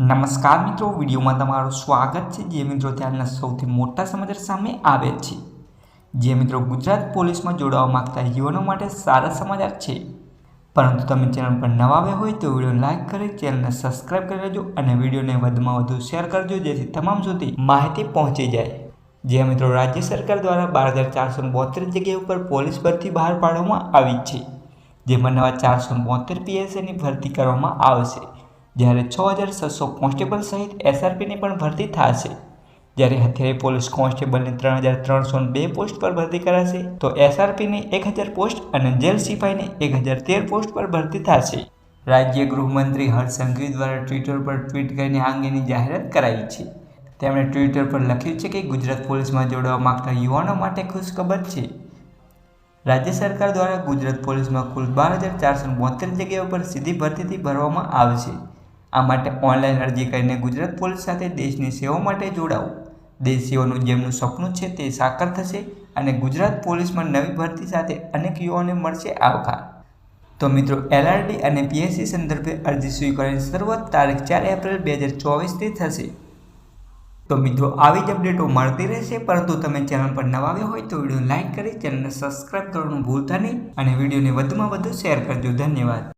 નમસ્કાર મિત્રો, વિડીયોમાં તમારું સ્વાગત છે। જે મિત્રો ત્યારના સૌથી મોટા સમાચાર સામે આવે છે। જે મિત્રો ગુજરાત પોલીસમાં જોડાવા માંગતા યુવાનો માટે સારા સમાચાર છે, પરંતુ તમે ચેનલ પર નવા આવ્યા હોય તો વિડીયો લાઇક કરી ચેનલને સબસ્ક્રાઇબ કરી લેજો અને વિડીયોને વધુમાં વધુ શેર કરજો, જેથી તમામ સુધી માહિતી પહોંચી જાય। જે મિત્રો રાજ્ય સરકાર દ્વારા 12,472 જગ્યા ઉપર પોલીસ ભરતી બહાર પાડવામાં આવી છે, જેમાં નવા 472 પીએસઆઈની ભરતી કરવામાં આવશે, જ્યારે 6,600 કોન્સ્ટેબલ સહિત એસઆરપીની પણ ભરતી થશે। જ્યારે હથિયારી પોલીસ કોન્સ્ટેબલની 3,302 પોસ્ટ પર ભરતી કરાશે, તો એસઆરપીની 1,000 પોસ્ટ અને જેલ સિપાહીની 1,013 પોસ્ટ પર ભરતી થશે। રાજ્ય ગૃહમંત્રી હર્ષ સંઘવી દ્વારા ટ્વિટર પર ટ્વીટ કરીને આ અંગેની જાહેરાત કરાઈ છે। તેમણે ટ્વિટર પર લખ્યું છે કે ગુજરાત પોલીસમાં જોડાવા માંગતા યુવાનો માટે ખુશખબર છે। રાજ્ય સરકાર દ્વારા ગુજરાત પોલીસમાં કુલ 12,472 જગ્યાઓ પર સીધી ભરતીથી ભરવામાં આવશે। આ માટે ઓનલાઈન અરજી કરીને ગુજરાત પોલીસ સાથે દેશની સેવા માટે જોડાઓ। દેશ સેવાનું જેમનું સપનું છે તે સાકાર થશે અને ગુજરાત પોલીસમાં નવી ભરતી સાથે અનેક યુવાઓને મળશે આવકાર। તો મિત્રો, એલઆરડી અને પીએસસી સંદર્ભે અરજી સ્વીકારવાની શરૂઆત તારીખ 4 એપ્રિલ 2024થી થશે। તો મિત્રો, આવી જ અપડેટો મળતી રહેશે, પરંતુ તમે ચેનલ પર નવા આવ્યા હોય તો વિડીયો લાઇક કરી ચેનલને સબસ્ક્રાઇબ કરવાનું ભૂલતા નહીં અને વિડીયોને વધુમાં વધુ શેર કરજો। ધન્યવાદ।